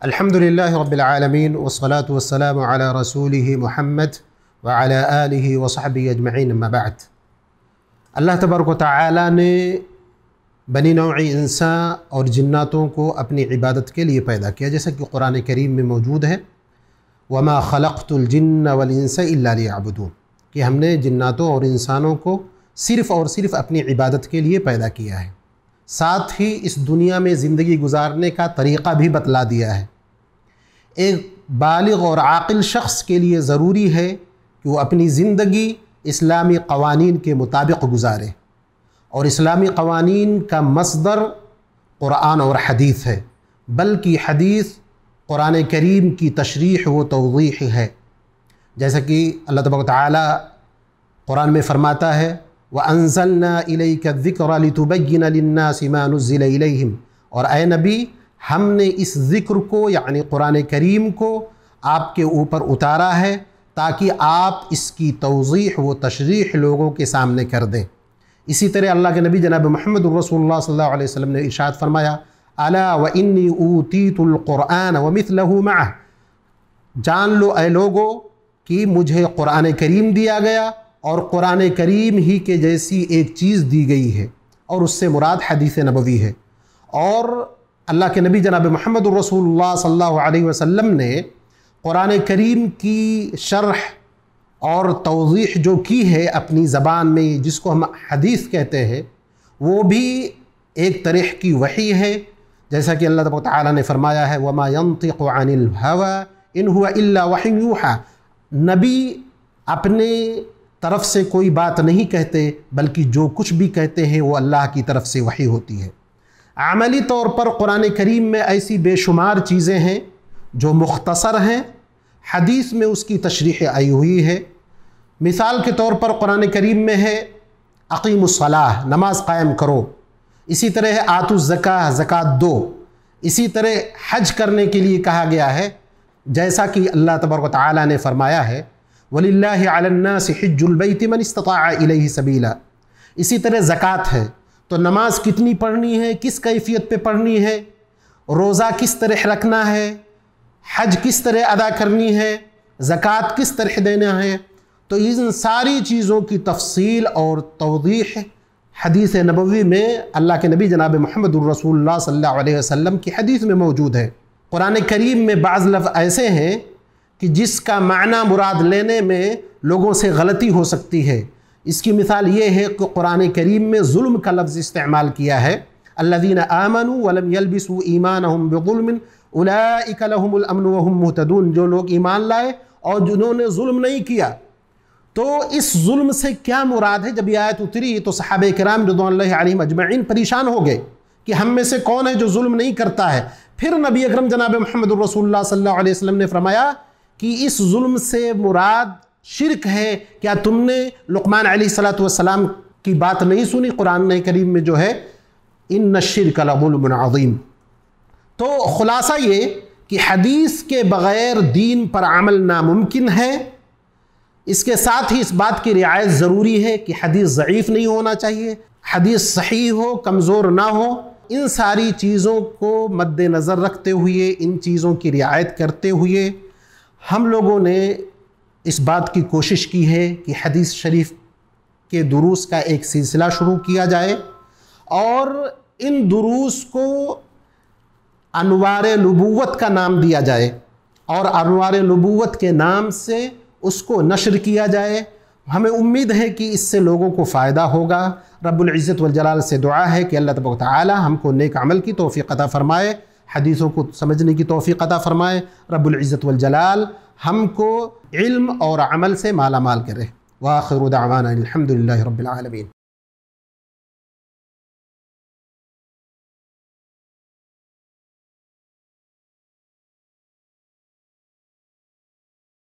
الحمدللہ رب العالمین والصلاة والسلام علی رسولہ محمد وعلی آلہ وصحبہ اجمعین اما بعد۔ اللہ تبارک و تعالی نے بنی نوع انسان اور جناتوں کو اپنی عبادت کے لیے پیدا کیا، جیسا کہ قرآن کریم میں موجود ہے وَمَا خَلَقْتُ الْجِنَّ وَالْإِنسَ إِلَّا لِيَعْبُدُونَ، کہ ہم نے جناتوں اور انسانوں کو صرف اور صرف اپنی عبادت کے لیے پیدا کیا ہے، ساتھ ہی اس دنیا میں زندگی گزارنے کا طریقہ بھی بتلا دیا ہے۔ ایک بالغ اور عاقل شخص کے لیے ضروری ہے کہ وہ اپنی زندگی اسلامی قوانین کے مطابق گزارے، اور اسلامی قوانین کا مصدر قرآن اور حدیث ہے، بلکہ حدیث قرآن کریم کی تشریح و توضیح ہے، جیسا کہ اللہ تبارک و تعالی قرآن میں فرماتا ہے وَأَنزَلْنَا إِلَيْكَ الذِّكْرَ لِتُبَيِّنَ لِلنَّاسِ مَا نُزِّلَ إِلَيْهِمْ، اور اے نبی ہم نے اس ذکر کو یعنی قرآن کریم کو آپ کے اوپر اتارا ہے تاکہ آپ اس کی توضیح و تشریح لوگوں کے سامنے کر دیں۔ اسی طرح اللہ کے نبی جناب محمد رسول اللہ صلی اللہ علیہ وسلم نے ارشاد فرمایا الا وانی اوتیت القرآن ومثلہ معہ، جان لو اے لوگو کہ مجھے قرآن کریم دیا گیا اور قرآن کریم ہی کے جیسی ایک چیز دی گئی ہے، اور اس سے مراد حدیث نبوی ہے۔ اور اللہ کے نبی جناب محمد رسول اللہ صلی اللہ علیہ وسلم نے قرآن کریم کی شرح اور توضیح جو کی ہے اپنی زبان میں، جس کو ہم حدیث کہتے ہیں، وہ بھی ایک طرح کی وحی ہے، جیسا کہ اللہ تبارک و تعالی نے فرمایا ہے وَمَا يَنطِقُ عَنِ الْهَوَىٰ إِنْ هُوَ إِلَّا وَحْيٌ يُوحَىٰ، نبی اپنے طرف سے کوئی بات نہیں کہتے بلکہ جو کچھ بھی کہتے ہیں وہ اللہ کی طرف سے وحی ہوتی ہے۔ عملی طور پر قرآن کریم میں ایسی بے شمار چیزیں ہیں جو مختصر ہیں، حدیث میں اس کی تشریح آئی ہوئی ہے۔ مثال کے طور پر قرآن کریم میں ہے اقیم الصلاۃ، نماز قائم کرو، اسی طرح ہے آتوا الزکاۃ، زکوٰۃ دو، اسی طرح حج کرنے کے لیے کہا گیا ہے، جیسا کہ اللہ تبارک و تعالی نے فرمایا ہے وَلِلَّهِ عَلَى النَّاسِ حِجُّ الْبَيْتِ مَنِ اسْتَطَاعَ إِلَيْهِ سَبِيلًا۔ اسی طرح زکوٰۃ ہے، تو نماز کتنی پڑھنی ہے، کس کیفیت پہ پڑھنی ہے، روزہ کس طرح رکھنا ہے، حج کس طرح ادا کرنی ہے، زکوٰۃ کس طرح دینا ہے، تو ان ساری چیزوں کی تفصیل اور توضیح حدیث نبوی میں اللہ کے نبی جناب محمد الرسول اللہ صلی اللہ علیہ وسلم کی حدیث میں موجود ہے۔ قرآن کریم میں بعض لفظ ایسے ہیں کہ جس کا معنی مراد لینے میں لوگوں سے غلطی ہو سکتی ہے۔ اس کی مثال یہ ہے کہ قرآن کریم میں ظلم کا لفظ استعمال کیا ہے، الذین آمنوا ولم یلبسوا ایمانہم بظلم اولئک لہم الامن وہم مہتدون، جو لوگ ایمان لائے اور جنہوں نے ظلم نہیں کیا۔ تو اس ظلم سے کیا مراد ہے؟ جب یہ آیت اتری تو صحابہ کرام رضوان اللہ علیہم اجمعین پریشان ہو گئے کہ ہم میں سے کون ہے جو ظلم نہیں کرتا ہے۔ پھر نبی اکرم جناب محمد الرسول اللہ صلی اللہ علیہ وسلم نے فرمایا کہ اس ظلم سے مراد شرک ہے۔ کیا تم نے لقمان علیہ السلام کی بات نہیں سنی؟ قرآن کریم میں جو ہے ان الشرک لظلم عظیم۔ تو خلاصہ یہ کہ حدیث کے بغیر دین پر عمل ناممکن ہے۔ اس کے ساتھ ہی اس بات کی رعایت ضروری ہے کہ حدیث ضعیف نہیں ہونا چاہیے، حدیث صحیح ہو، کمزور نہ ہو۔ ان ساری چیزوں کو مد نظر رکھتے ہوئے، ان چیزوں کی رعایت کرتے ہوئے ہم لوگوں نے اس بات کی کوشش کی ہے کہ حدیث شریف کے دروس کا ایک سلسلہ شروع کیا جائے، اور ان دروس کو انوار نبوت کا نام دیا جائے، اور انوار نبوت کے نام سے اس کو نشر کیا جائے۔ ہمیں امید ہے کہ اس سے لوگوں کو فائدہ ہوگا۔ رب العزت والجلال سے دعا ہے کہ اللہ تبارک و تعالی ہم کو نیک عمل کی توفیق عطا فرمائے، حدیثوں کو سمجھنے کی توفیق عطا فرمائے۔ رب العزت والجلال ہم کو علم اور عمل سے مالا مال کرے۔ وآخر دعوانا الحمدللہ رب العالمین۔